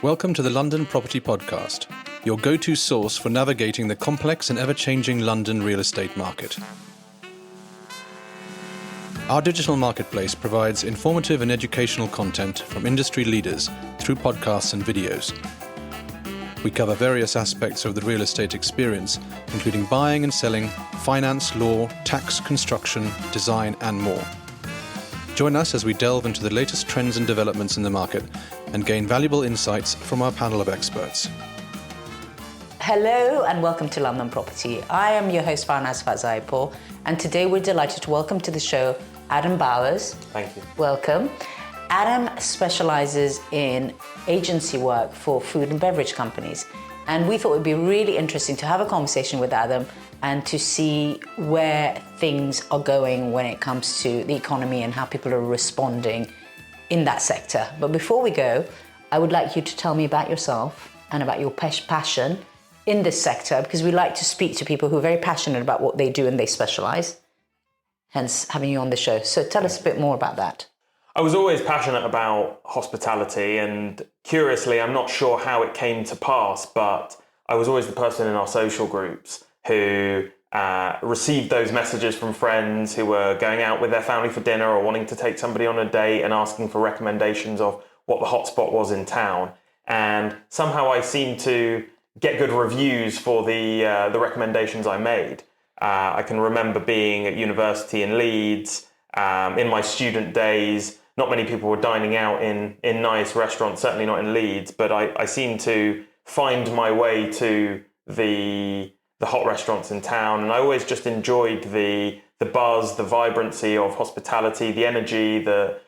Welcome to the London Property Podcast, your go-to source for navigating the complex and ever-changing London real estate market. Our digital marketplace provides informative and educational content from industry leaders through podcasts and videos. We cover various aspects of the real estate experience, including buying and selling, finance, law, tax, construction, design, and more. Join us as we delve into the latest trends and developments in the market and gain valuable insights from our panel of experts. Hello and welcome to London Property. I am your host Farnaz Fazaipour, and today we're delighted to welcome to the show Adam Bowers. Thank you. Welcome. Adam specializes in agency work for food and beverage companies, and we thought it would be really interesting to have a conversation with Adam and to see where things are going when it comes to the economy and how people are responding in that sector. But before we go, I would like you to tell me about yourself and about your passion in this sector, because we like to speak to people who are very passionate about what they do and they specialize, hence having you on the show. So tell us a bit more about that. I was always passionate about hospitality, and curiously, I'm not sure how it came to pass, but I was always the person in our social groups who received those messages from friends who were going out with their family for dinner or wanting to take somebody on a date and asking for recommendations of what the hotspot was in town. And somehow I seemed to get good reviews for the recommendations I made. I can remember being at university in Leeds, in my student days. Not many people were dining out in nice restaurants, certainly not in Leeds, but I seemed to find my way to the hot restaurants in town, and I always just enjoyed the buzz, the vibrancy of hospitality, the energy, the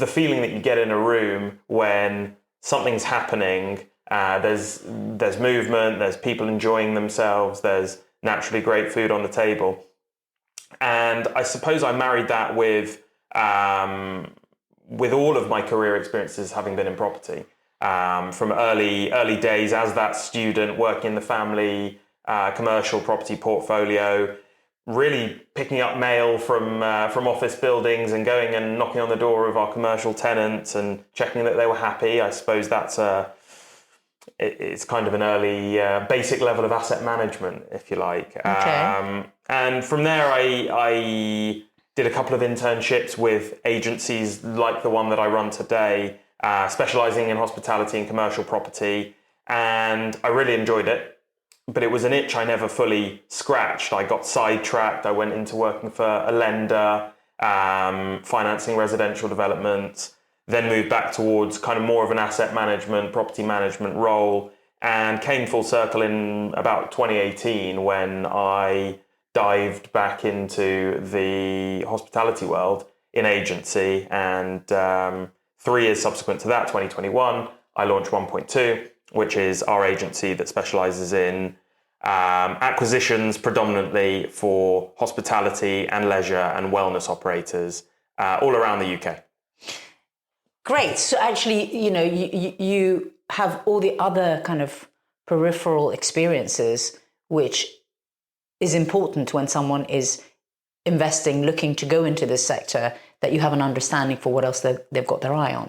feeling that you get in a room when something's happening. There's movement, there's people enjoying themselves, there's naturally great food on the table, and I suppose I married that with all of my career experiences having been in property, from early days as that student working in the family commercial property portfolio, really picking up mail from office buildings and going and knocking on the door of our commercial tenants and checking that they were happy. I suppose that's it's kind of an early basic level of asset management, if you like. Okay. And from there, I did a couple of internships with agencies like the one that I run today, specializing in hospitality and commercial property, and I really enjoyed it. But it was an itch I never fully scratched. I got sidetracked. I went into working for a lender, financing residential developments, then moved back towards kind of more of an asset management, property management role, and came full circle in about 2018 when I dived back into the hospitality world in agency. And 3 years subsequent to that, 2021, I launched 1.2, which is our agency that specializes in acquisitions predominantly for hospitality and leisure and wellness operators all around the UK. Great. So actually, you have all the other kind of peripheral experiences, which is important when someone is investing, looking to go into this sector, that you have an understanding for what else they've got their eye on.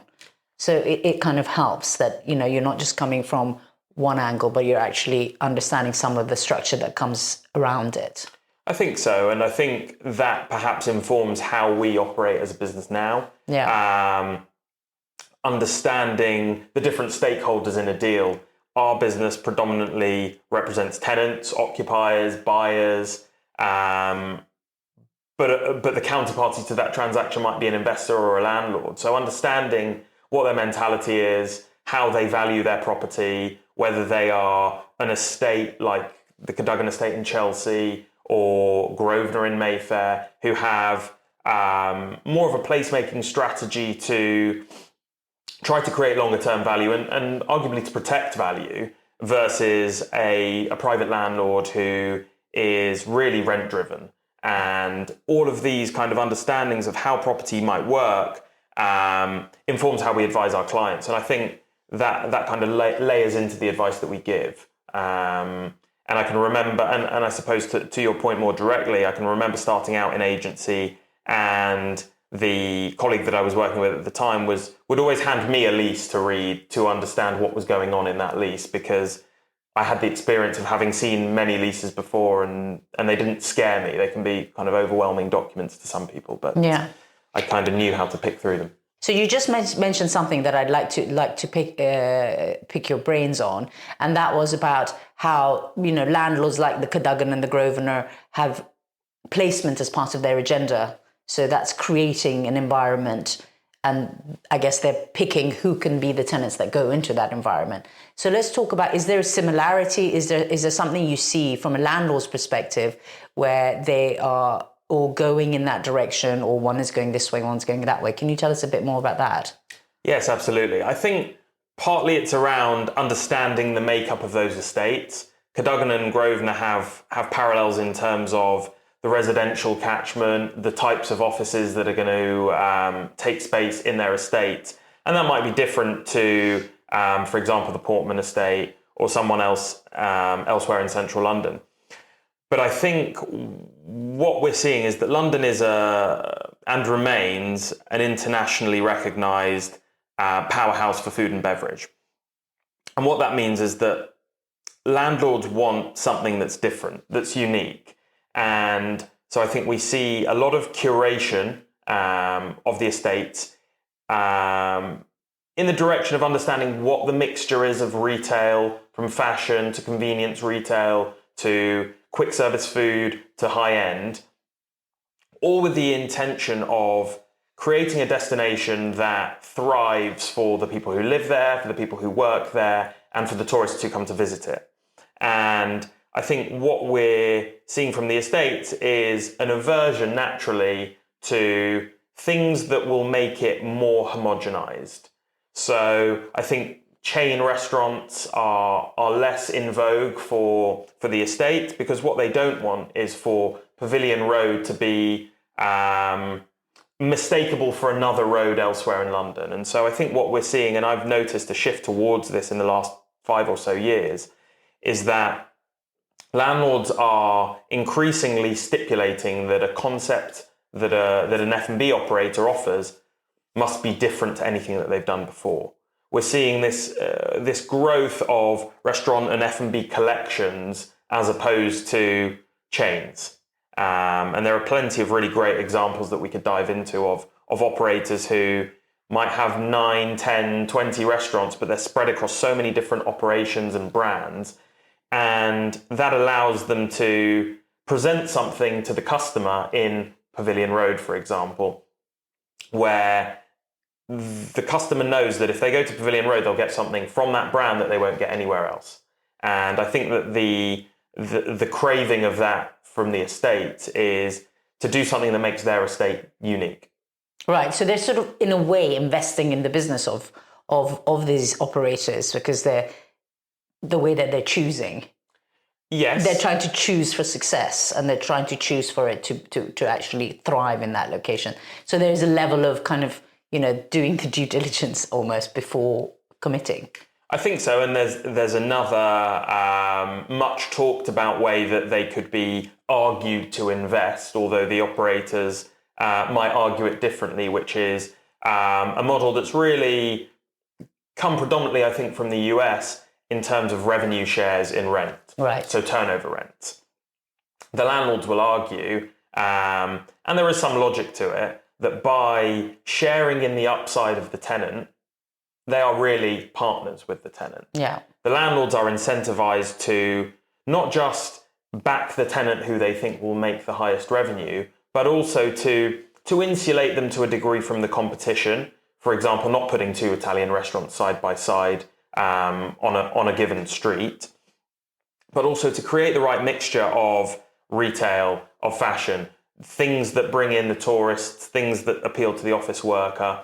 So it kind of helps that, you're not just coming from one angle, but you're actually understanding some of the structure that comes around it. I think so. And I think that perhaps informs how we operate as a business now. Yeah. Understanding the different stakeholders in a deal. Our business predominantly represents tenants, occupiers, buyers, but the counterparty to that transaction might be an investor or a landlord. So understanding what their mentality is, how they value their property, whether they are an estate like the Cadogan estate in Chelsea or Grosvenor in Mayfair, who have more of a placemaking strategy to try to create longer term value and arguably to protect value, versus a private landlord who is really rent driven. And all of these kind of understandings of how property might work informs how we advise our clients. And I think that kind of layers into the advice that we give. And I can remember, and I suppose to your point more directly, I can remember starting out in agency and the colleague that I was working with at the time would always hand me a lease to read to understand what was going on in that lease, because I had the experience of having seen many leases before, and they didn't scare me. They can be kind of overwhelming documents to some people, but I kind of knew how to pick through them. So you just mentioned something that I'd like to pick your brains on, and that was about how, you know, landlords like the Cadogan and the Grosvenor have placement as part of their agenda. So that's creating an environment, and I guess they're picking who can be the tenants that go into that environment. So let's talk about, is there a similarity? Is there something you see from a landlord's perspective where they are all going in that direction, or one is going this way, one's going that way? Can you tell us a bit more about that? Yes, absolutely. I think partly it's around understanding the makeup of those estates. Cadogan and Grosvenor have parallels in terms of the residential catchment, the types of offices that are going to take space in their estate. And that might be different to, for example, the Portman estate or someone else elsewhere in central London. But I think what we're seeing is that London is and remains an internationally recognised powerhouse for food and beverage. And what that means is that landlords want something that's different, that's unique. And so I think we see a lot of curation of the estates in the direction of understanding what the mixture is of retail, from fashion to convenience retail to quick service food to high end, all with the intention of creating a destination that thrives for the people who live there, for the people who work there, and for the tourists who come to visit it. And I think what we're seeing from the estates is an aversion naturally to things that will make it more homogenized. So I think chain restaurants are less in vogue for the estate, because what they don't want is for Pavilion Road to be mistakable for another road elsewhere in London. And so I think what we're seeing, and I've noticed a shift towards this in the last 5 or so years, is that landlords are increasingly stipulating that a concept that an F&B operator offers must be different to anything that they've done before. We're seeing this growth of restaurant and F&B collections as opposed to chains. And there are plenty of really great examples that we could dive into of operators who might have 9, 10, 20 restaurants, but they're spread across so many different operations and brands. And that allows them to present something to the customer in Pavilion Road, for example, where the customer knows that if they go to Pavilion Road, they'll get something from that brand that they won't get anywhere else. And I think that the craving of that from the estate is to do something that makes their estate unique. Right. So they're sort of, in a way, investing in the business of these operators, because they're the way that they're choosing. Yes. They're trying to choose for success, and they're trying to choose for it to actually thrive in that location. So there's a level of kind of, doing the due diligence almost before committing. I think so. And there's another much talked about way that they could be argued to invest, although the operators might argue it differently, which is a model that's really come predominantly, I think, from the US in terms of revenue shares in rent. Right. So turnover rent. The landlords will argue, and there is some logic to it, that by sharing in the upside of the tenant, they are really partners with the tenant. Yeah. The landlords are incentivized to not just back the tenant who they think will make the highest revenue, but also to insulate them to a degree from the competition. For example, not putting 2 Italian restaurants side by side on a given street, but also to create the right mixture of retail, of fashion, things that bring in the tourists, things that appeal to the office worker,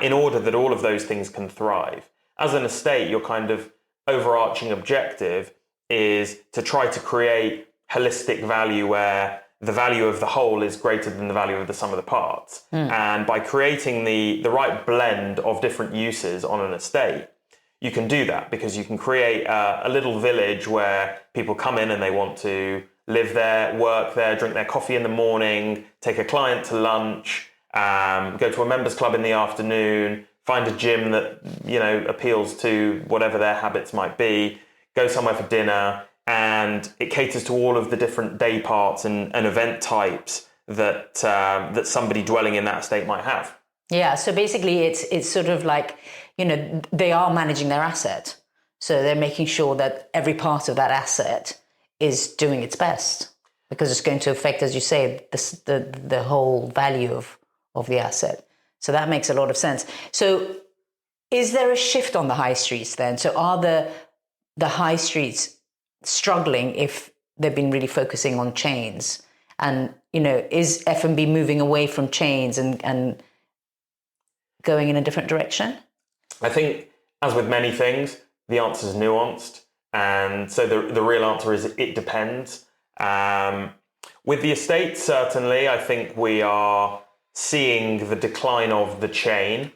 in order that all of those things can thrive. As an estate, your kind of overarching objective is to try to create holistic value where the value of the whole is greater than the value of the sum of the parts. And by creating the right blend of different uses on an estate, you can do that, because you can create a little village where people come in and they want to live there, work there, drink their coffee in the morning, take a client to lunch, go to a members club in the afternoon, find a gym that, appeals to whatever their habits might be, go somewhere for dinner, and it caters to all of the different day parts and event types that somebody dwelling in that estate might have. Yeah, so basically it's sort of like, they are managing their asset. So they're making sure that every part of that asset is doing its best, because it's going to affect, as you say, the whole value of the asset. So that makes a lot of sense. So is there a shift on the high streets then? So are the high streets struggling if they've been really focusing on chains? And, is F&B moving away from chains and going in a different direction? I think, as with many things, the answer is nuanced. And so the real answer is it depends. With the estate, certainly, I think we are seeing the decline of the chain.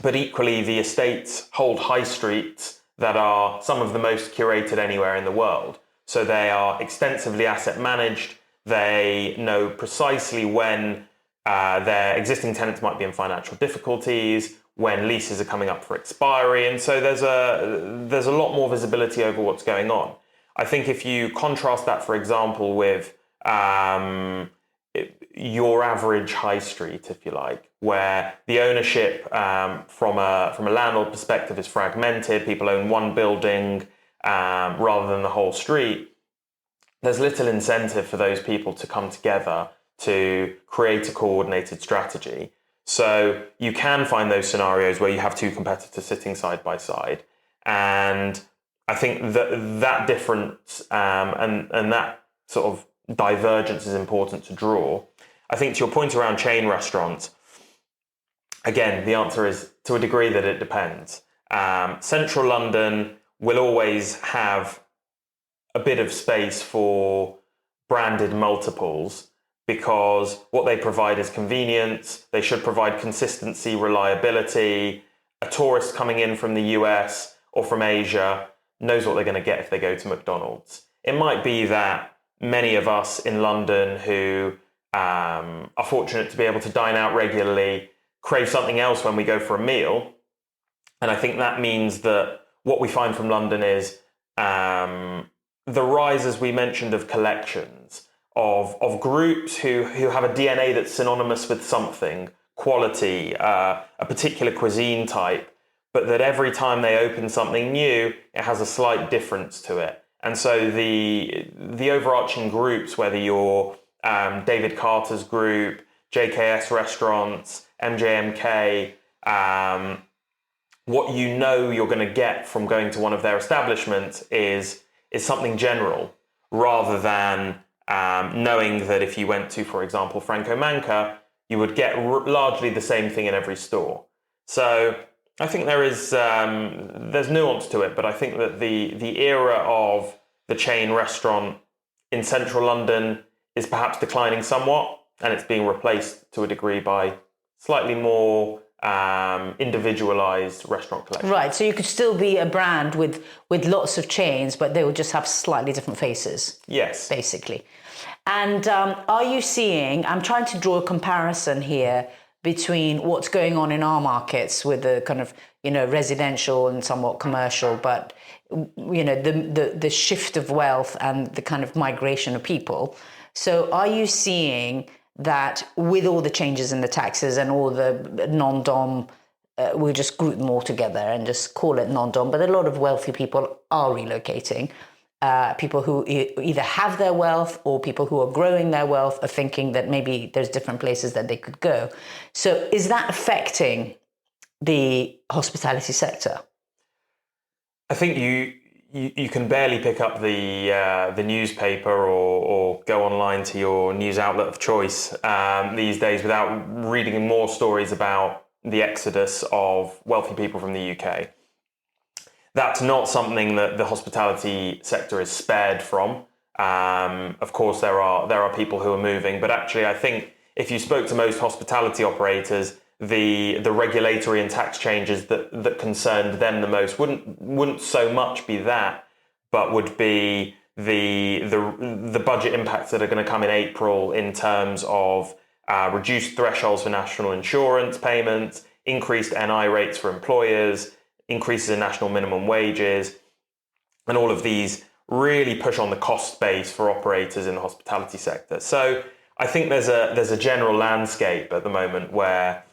But equally, the estates hold high streets that are some of the most curated anywhere in the world. So they are extensively asset managed. They know precisely when their existing tenants might be in financial difficulties, when leases are coming up for expiry. And so there's a lot more visibility over what's going on. I think if you contrast that, for example, with your average high street, if you like, where the ownership from a landlord perspective is fragmented, people own one building rather than the whole street, there's little incentive for those people to come together to create a coordinated strategy. So you can find those scenarios where you have two competitors sitting side by side. And I think that difference and that sort of divergence is important to draw. I think to your point around chain restaurants, again, the answer is to a degree that it depends. Central London will always have a bit of space for branded multiples, because what they provide is convenience. They should provide consistency, reliability. A tourist coming in from the US or from Asia knows what they're going to get if they go to McDonald's. It might be that many of us in London who are fortunate to be able to dine out regularly crave something else when we go for a meal. And I think that means that what we find from London is the rise, as we mentioned, of collections, of groups who have a DNA that's synonymous with something, quality, a particular cuisine type, but that every time they open something new, it has a slight difference to it. And so the overarching groups, whether you're David Carter's group, JKS Restaurants, MJMK, what you're going to get from going to one of their establishments is something general, rather than knowing that if you went to, for example, Franco Manca, you would get largely the same thing in every store. So I think there's nuance to it, but I think that the era of the chain restaurant in central London is perhaps declining somewhat, and it's being replaced to a degree by slightly more individualized restaurant collection. Right, so you could still be a brand with lots of chains, but they would just have slightly different faces. Yes. Basically. And are you seeing, I'm trying to draw a comparison here between what's going on in our markets with the kind of, residential and somewhat commercial, but, the shift of wealth and the kind of migration of people. So are you seeing that with all the changes in the taxes and all the non-dom, we'll just group them all together and just call it non-dom, but a lot of wealthy people are relocating. People who either have their wealth or people who are growing their wealth are thinking that maybe there's different places that they could go. So is that affecting the hospitality sector? I think you can barely pick up the newspaper or go online to your news outlet of choice these days without reading more stories about the exodus of wealthy people from the UK. That's not something that the hospitality sector is spared from. Of course, there are people who are moving, but actually, I think if you spoke to most hospitality operators, the regulatory and tax changes that concerned them the most wouldn't so much be that, but would be the budget impacts that are going to come in April in terms of reduced thresholds for national insurance payments, increased NI rates for employers, increases in national minimum wages, and all of these really push on the cost base for operators in the hospitality sector. So I think there's a general landscape at the moment where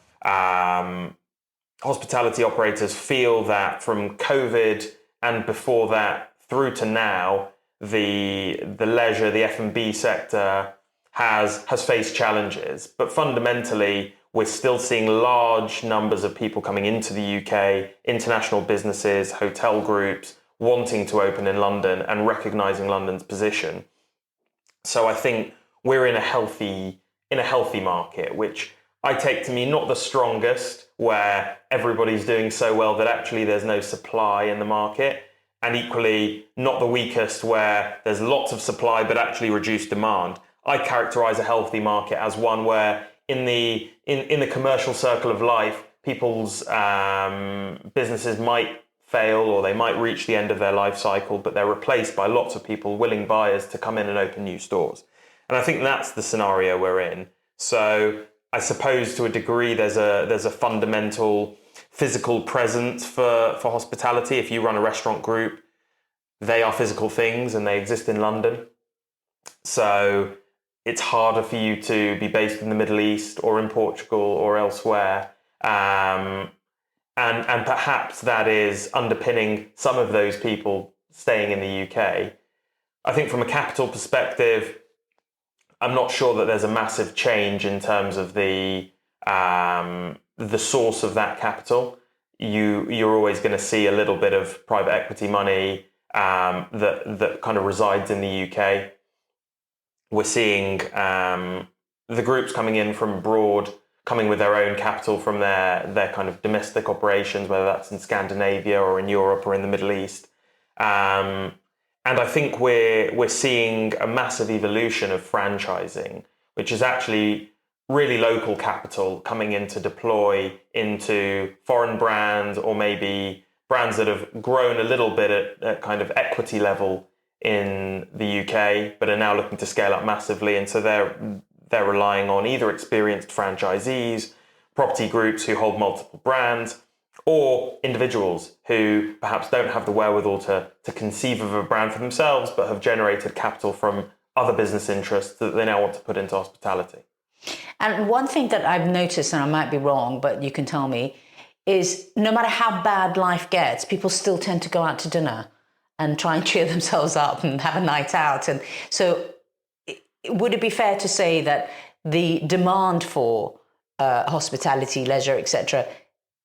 hospitality operators feel that from COVID and before that through to now, the leisure, the F&B sector has faced challenges. But fundamentally, we're still seeing large numbers of people coming into the UK, international businesses, hotel groups, wanting to open in London and recognising London's position. So I think we're in a healthy market, which I take to mean not the strongest, where everybody's doing so well that actually there's no supply in the market, and equally not the weakest, where there's lots of supply but actually reduced demand. I characterise a healthy market as one where in the commercial circle of life, people's businesses might fail or they might reach the end of their life cycle, but they're replaced by lots of people, willing buyers to come in and open new stores. And I think that's the scenario we're in. So I suppose to a degree there's a fundamental physical presence for hospitality. If you run a restaurant group, they are physical things and they exist in London. So it's harder for you to be based in the Middle East or in Portugal or elsewhere. And perhaps that is underpinning some of those people staying in the UK. I think from a capital perspective, I'm not sure that there's a massive change in terms of the source of that capital. You're always going to see a little bit of private equity money that kind of resides in the UK. We're seeing the groups coming in from abroad, coming with their own capital from their kind of domestic operations, whether that's in Scandinavia or in Europe or in the Middle East. And I think we're seeing a massive evolution of franchising, which is actually really local capital coming in to deploy into foreign brands or maybe brands that have grown a little bit at kind of equity level in the UK, but are now looking to scale up massively. And so they're relying on either experienced franchisees, property groups who hold multiple brands, or individuals who perhaps don't have the wherewithal to conceive of a brand for themselves, but have generated capital from other business interests that they now want to put into hospitality. And one thing that I've noticed, and I might be wrong, but you can tell me, is no matter how bad life gets, people still tend to go out to dinner and try and cheer themselves up and have a night out. And so would it be fair to say that the demand for hospitality, leisure, etc.,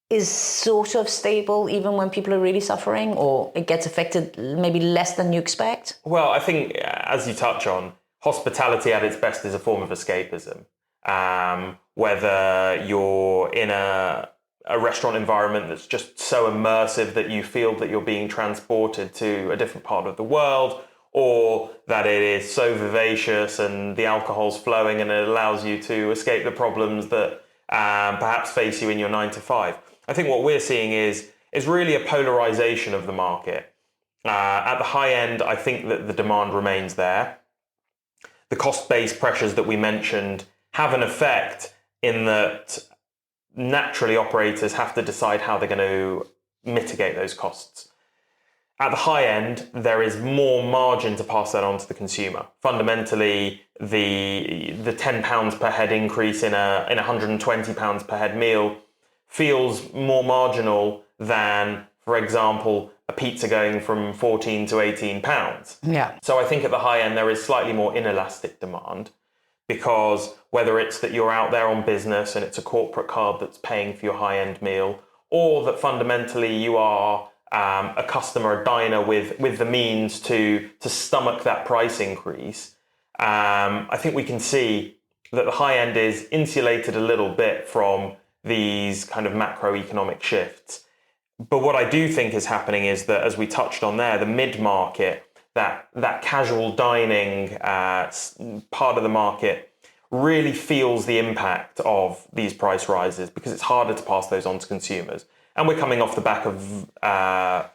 is sort of stable even when people are really suffering, or it gets affected maybe less than you expect? Well, I think, as you touch on, hospitality at its best is a form of escapism. Whether you're in a restaurant environment that's just so immersive that you feel that you're being transported to a different part of the world, or that it is so vivacious and the alcohol's flowing and it allows you to escape the problems that perhaps face you in your 9 to 5. I think what we're seeing is really a polarization of the market. At the high end, I think that the demand remains there. The cost-based pressures that we mentioned have an effect in that naturally operators have to decide how they're going to mitigate those costs. At the high end, there is more margin to pass that on to the consumer. Fundamentally, the £10 per head increase in a £120 per head meal feels more marginal than, for example, a pizza going from £14 to £18. Yeah. So I think at the high end, there is slightly more inelastic demand, because whether it's that you're out there on business and it's a corporate card that's paying for your high-end meal, or that fundamentally you are a customer, a diner with the means to stomach that price increase, I think we can see that the high end is insulated a little bit from these kind of macroeconomic shifts. But what I do think is happening is that, as we touched on there, the mid-market, that casual dining part of the market really feels the impact of these price rises, because it's harder to pass those on to consumers. And we're coming off the back of a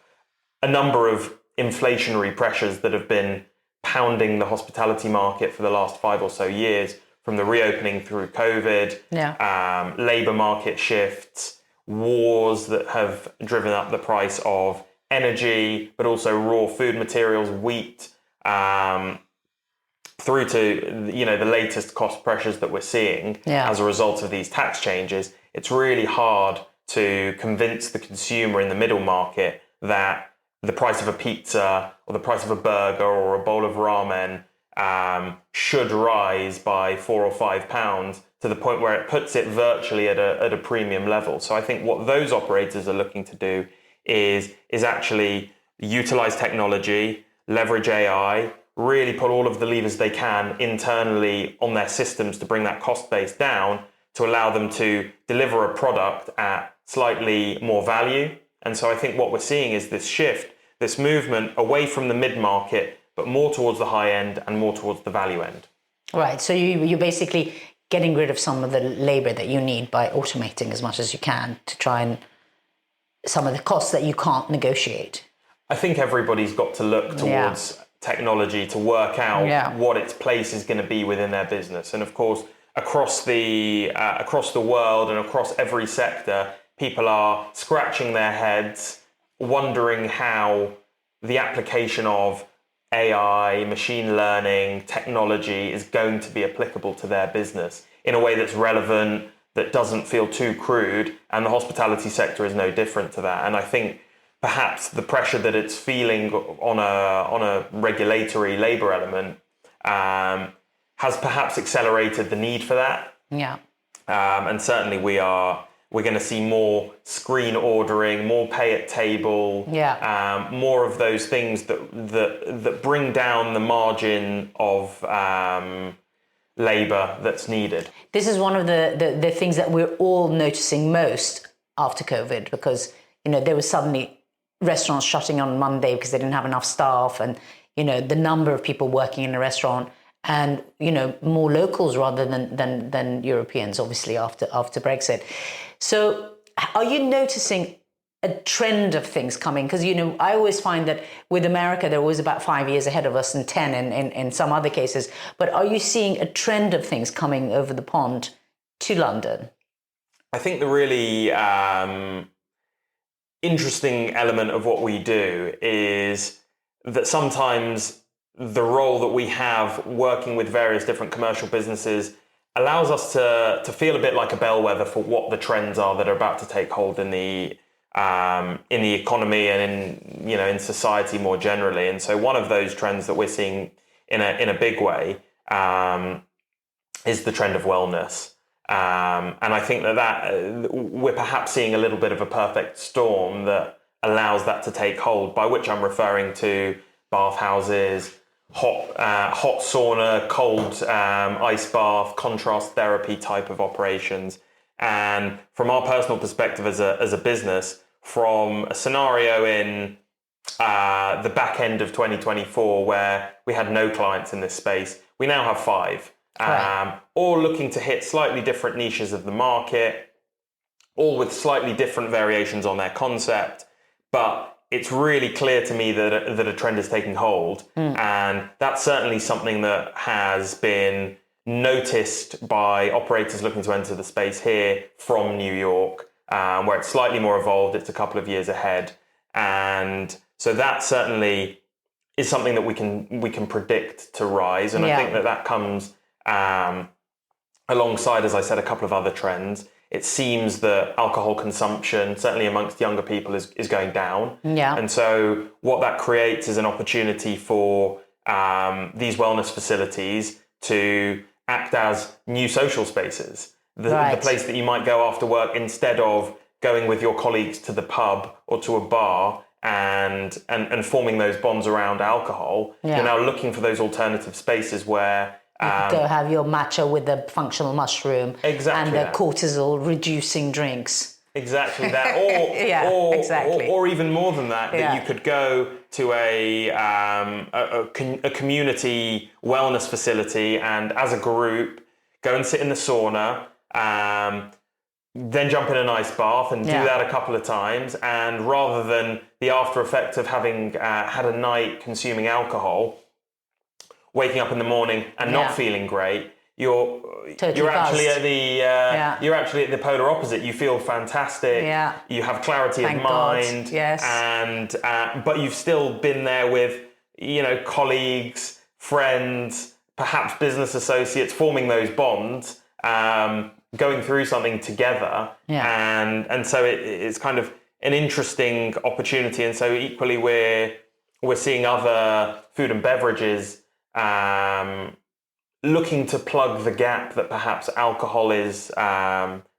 number of inflationary pressures that have been pounding the hospitality market for the last 5 or so years, from the reopening through COVID, labour market shifts, wars that have driven up the price of energy, but also raw food materials, wheat, through to the latest cost pressures that we're seeing as a result of these tax changes. It's really hard to convince the consumer in the middle market that the price of a pizza or the price of a burger or a bowl of ramen should rise by £4 or £5 to the point where it puts it virtually at a premium level. So I think what those operators are looking to do is actually utilize technology, leverage AI, really put all of the levers they can internally on their systems to bring that cost base down to allow them to deliver a product at slightly more value. And so I think what we're seeing is this shift, this movement away from the mid-market, but more towards the high end and more towards the value end. Right. So you're basically getting rid of some of the labor that you need by automating as much as you can to try and some of the costs that you can't negotiate. I think everybody's got to look towards technology to work out what its place is going to be within their business. And of course, across the world and across every sector, people are scratching their heads, wondering how the application of AI, machine learning, technology is going to be applicable to their business in a way that's relevant, that doesn't feel too crude. And the hospitality sector is no different to that. And I think perhaps the pressure that it's feeling on a regulatory labour element has perhaps accelerated the need for that. Yeah. And certainly we're going to see more screen ordering, more pay at table, more of those things that bring down the margin of labour that's needed. This is one of the things that we're all noticing most after COVID, because there was suddenly restaurants shutting on Monday because they didn't have enough staff, and the number of people working in a restaurant, and more locals rather than Europeans, obviously after Brexit. So are you noticing a trend of things coming? Because I always find that with America they're always about 5 years ahead of us, and 10 in some other cases. But are you seeing a trend of things coming over the pond to London? I think the really interesting element of what we do is that sometimes the role that we have working with various different commercial businesses allows us to feel a bit like a bellwether for what the trends are that are about to take hold in the economy and in society more generally. And so one of those trends that we're seeing in a big way is the trend of wellness. And I think that we're perhaps seeing a little bit of a perfect storm that allows that to take hold, by which I'm referring to bathhouses, hot sauna, cold ice bath, contrast therapy type of operations. And from our personal perspective as a business, from a scenario in the back end of 2024 where we had no clients in this space, we now have 5. All looking to hit slightly different niches of the market, all with slightly different variations on their concept. But it's really clear to me that a trend is taking hold. And that's certainly something that has been noticed by operators looking to enter the space here from New York, where it's slightly more evolved. It's a couple of years ahead. And so that certainly is something that we can predict to rise. And I think that comes alongside, as I said, a couple of other trends. It seems that alcohol consumption, certainly amongst younger people, is going down. And so what that creates is an opportunity for these wellness facilities to act as new social spaces. The place that you might go after work, instead of going with your colleagues to the pub or to a bar and forming those bonds around alcohol, you're now looking for those alternative spaces where you could go have your matcha with the functional mushroom and the cortisol reducing drinks. Exactly that. Or even more than that, that you could go to a community wellness facility and as a group go and sit in the sauna, then jump in an ice bath and do that a couple of times. And rather than the after effect of having had a night consuming alcohol, waking up in the morning and not feeling great, you're Totally actually buzzed. at the you're actually at the polar opposite. You feel fantastic. Yeah. You have clarity Thank of God. mind. Yes. And but you've still been there with colleagues, friends, perhaps business associates, forming those bonds, going through something together. Yeah. And so it's kind of an interesting opportunity. And so equally we're seeing other food and beverages looking to plug the gap that perhaps alcohol is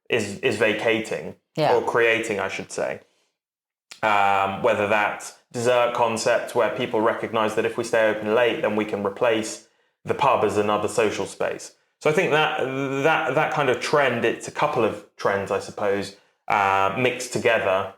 vacating or creating, I should say. Whether that's dessert concepts where people recognise that if we stay open late, then we can replace the pub as another social space. So I think that kind of trend, it's a couple of trends, I suppose, mixed together,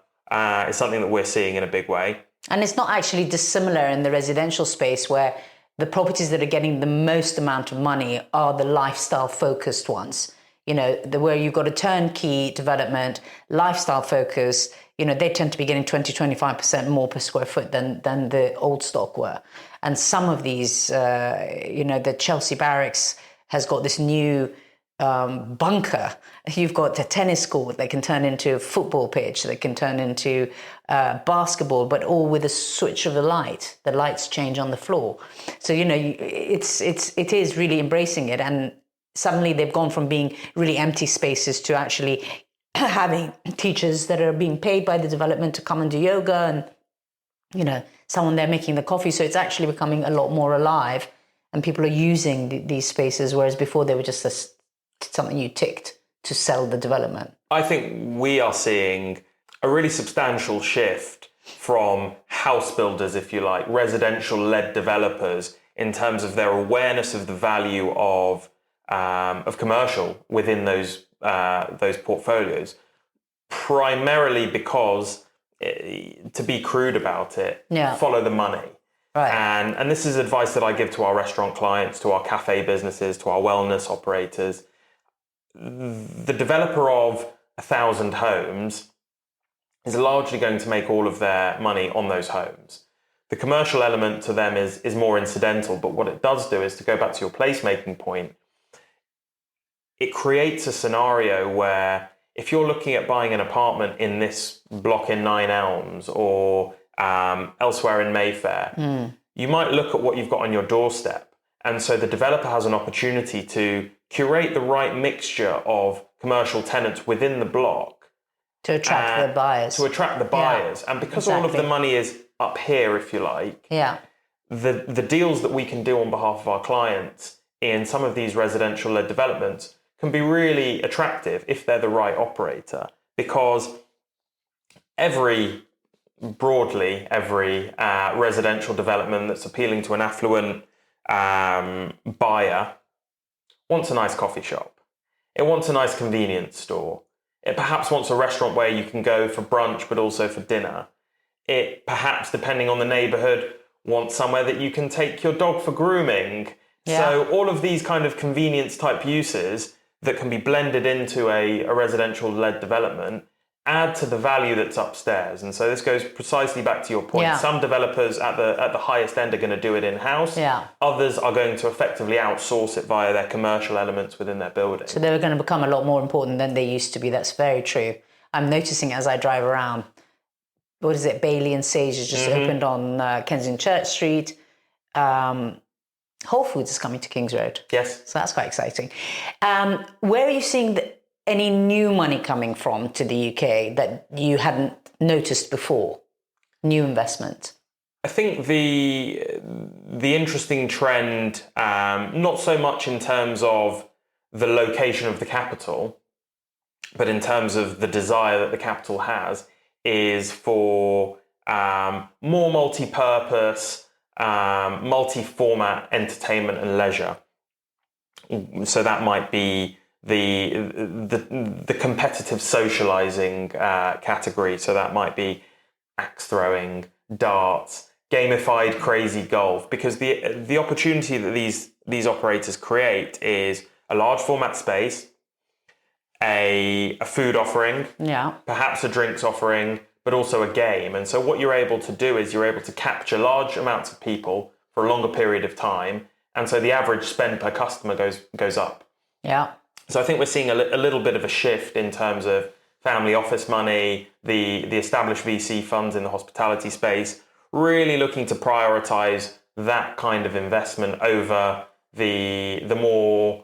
is something that we're seeing in a big way. And it's not actually dissimilar in the residential space, where the properties that are getting the most amount of money are the lifestyle focused ones. Where you've got a turnkey development, lifestyle focus, they tend to be getting 20-25% more per square foot than the old stock were. And some of these, the Chelsea Barracks has got this new bunker. You've got the tennis court that can turn into a football pitch, that can turn into basketball, but all with a switch of the light. The lights change on the floor. So, it is really embracing it. And suddenly they've gone from being really empty spaces to actually having teachers that are being paid by the development to come and do yoga, and, someone there making the coffee. So it's actually becoming a lot more alive, and people are using these spaces, whereas before they were just something you ticked to sell the development. I think we are seeing a really substantial shift from house builders, if you like, residential-led developers, in terms of their awareness of the value of commercial within those portfolios, primarily because, to be crude about it, follow the money. Right. And this is advice that I give to our restaurant clients, to our cafe businesses, to our wellness operators. The developer of 1,000 homes is largely going to make all of their money on those homes. The commercial element to them is more incidental, but what it does do is, to go back to your placemaking point, it creates a scenario where if you're looking at buying an apartment in this block in Nine Elms or elsewhere in Mayfair, you might look at what you've got on your doorstep. And so the developer has an opportunity to curate the right mixture of commercial tenants within the block. To attract the buyers. And because all of the money is up here, if you like, the deals that we can do on behalf of our clients in some of these residential-led developments can be really attractive if they're the right operator, because every residential development that's appealing to an affluent buyer wants a nice coffee shop. It wants a nice convenience store. It perhaps wants a restaurant where you can go for brunch, but also for dinner. It perhaps, depending on the neighborhood, wants somewhere that you can take your dog for grooming. So all of these kind of convenience type uses that can be blended into a residential-led development add to the value that's upstairs. And so this goes precisely back to your point. Some developers at the highest end are going to do it in-house. Others are going to effectively outsource it via their commercial elements within their building. So they're going to become a lot more important than they used to be. That's very true. I'm noticing as I drive around, what is it, Bailey and Sage has just opened on Kensington Church Street. Whole Foods is coming to Kings Road. Yes. So that's quite exciting. Where are you seeing any new money coming from to the UK that you hadn't noticed before? New investment? I think the interesting trend, not so much in terms of the location of the capital, but in terms of the desire that the capital has, is for more multi-purpose, multi-format entertainment and leisure. So that might be the competitive socializing category. So that might be axe throwing, darts, gamified crazy golf, because the opportunity that these operators create is a large format space, a food offering, perhaps a drinks offering, but also a game. And so what you're able to do is you're able to capture large amounts of people for a longer period of time. And so the average spend per customer goes up. Yeah. So I think we're seeing a little bit of a shift in terms of family office money, the established VC funds in the hospitality space, really looking to prioritize that kind of investment over the more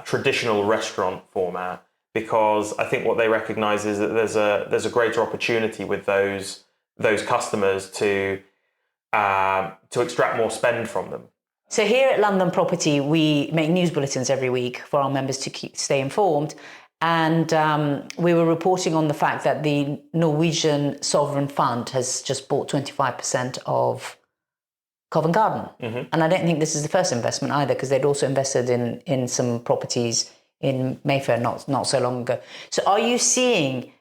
traditional restaurant format, because I think what they recognize is that there's a greater opportunity with those customers to extract more spend from them. So here at London Property, we make news bulletins every week for our members to stay informed. And we were reporting on the fact that the Norwegian Sovereign Fund has just bought 25% of Covent Garden. Mm-hmm. And I don't think this is the first investment either, because they'd also invested in some properties in Mayfair not so long ago. So are you seeing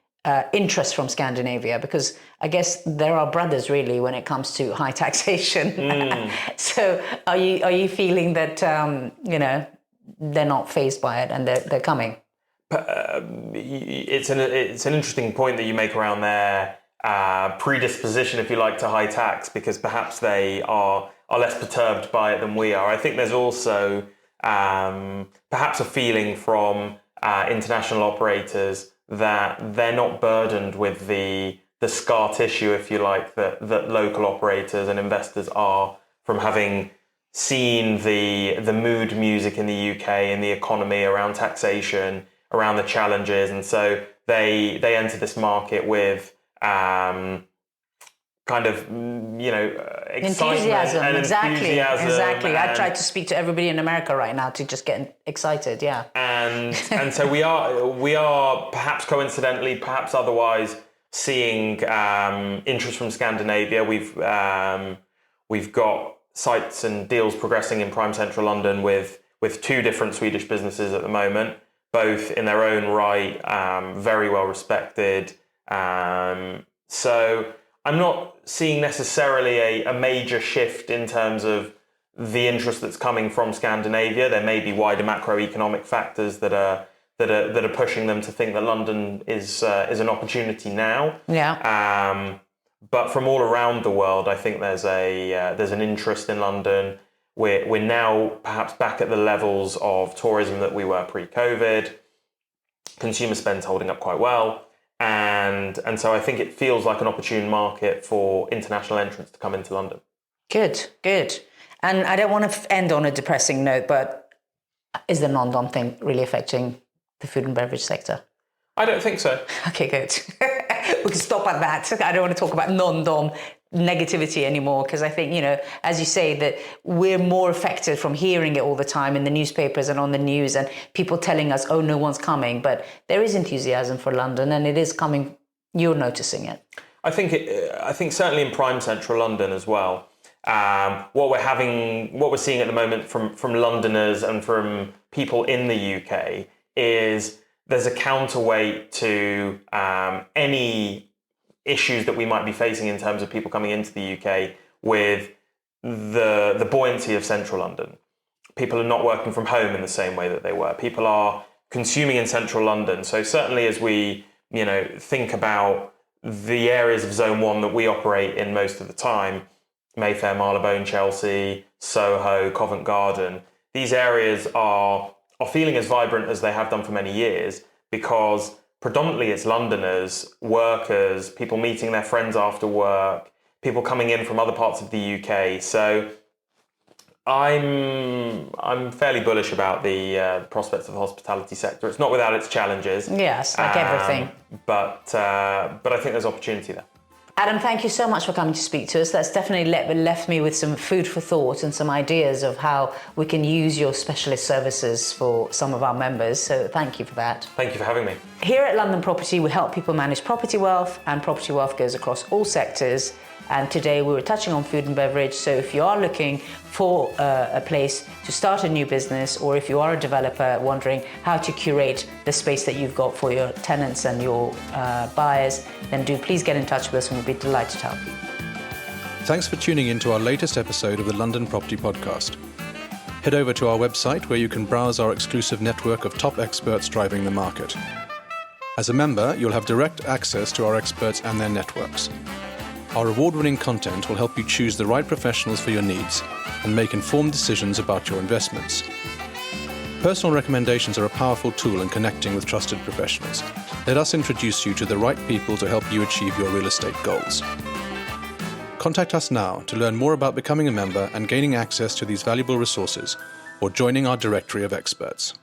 interest from Scandinavia? Because I guess there are brothers really when it comes to high taxation. So are you feeling that they're not fazed by it and they're coming? It's an interesting point that you make around their predisposition, if you like, to high tax, because perhaps they are less perturbed by it than we are. I think there's also perhaps a feeling from international operators that they're not burdened with the scar tissue, if you like, that local operators and investors are, from having seen the mood music in the UK and the economy around taxation, around the challenges. And so they enter this market with kind of, excitement enthusiasm. and Exactly. enthusiasm. I tried to speak to everybody in America right now to just get excited. Yeah. And so we are perhaps coincidentally, perhaps otherwise, seeing interest from Scandinavia. We've got sites and deals progressing in prime central London with two different Swedish businesses at the moment, both in their own right, very well respected. So I'm not seeing necessarily a major shift in terms of the interest that's coming from Scandinavia. There may be wider macroeconomic factors that are pushing them to think that London is an opportunity now. Yeah. But from all around the world, I think there's an interest in London. We're now perhaps back at the levels of tourism that we were pre-COVID. Consumer spend's holding up quite well. And so I think it feels like an opportune market for international entrants to come into London. Good. And I don't want to end on a depressing note, but is the non-dom thing really affecting the food and beverage sector? I don't think so. Okay, good. We can stop at that. I don't want to talk about non-dom negativity anymore, because I think, as you say, that we're more affected from hearing it all the time in the newspapers and on the news, and people telling us, oh, no one's coming. But there is enthusiasm for London, and it is coming. You're noticing it. I think certainly in prime central London as well. What we're seeing at the moment from Londoners and from people in the UK is there's a counterweight to any issues that we might be facing in terms of people coming into the UK with the buoyancy of central London. People are not working from home in the same way that they were. People are consuming in central London. So certainly as we, think about the areas of Zone 1 that we operate in most of the time, Mayfair, Marylebone, Chelsea, Soho, Covent Garden, these areas are feeling as vibrant as they have done for many years, because predominantly it's Londoners, workers, people meeting their friends after work, people coming in from other parts of the UK. So I'm fairly bullish about the prospects of the hospitality sector. It's not without its challenges. Yes, like everything. But I think there's opportunity there. Adam, thank you so much for coming to speak to us. That's definitely left me with some food for thought and some ideas of how we can use your specialist services for some of our members. So thank you for that. Thank you for having me. Here at London Property, we help people manage property wealth, and property wealth goes across all sectors. And today we were touching on food and beverage. So if you are looking for a place to start a new business, or if you are a developer wondering how to curate the space that you've got for your tenants and your buyers, then do please get in touch with us, and we'll be delighted to help you. Thanks for tuning in to our latest episode of the London Property Podcast. Head over to our website where you can browse our exclusive network of top experts driving the market. As a member, you'll have direct access to our experts and their networks. Our award-winning content will help you choose the right professionals for your needs and make informed decisions about your investments. Personal recommendations are a powerful tool in connecting with trusted professionals. Let us introduce you to the right people to help you achieve your real estate goals. Contact us now to learn more about becoming a member and gaining access to these valuable resources, or joining our directory of experts.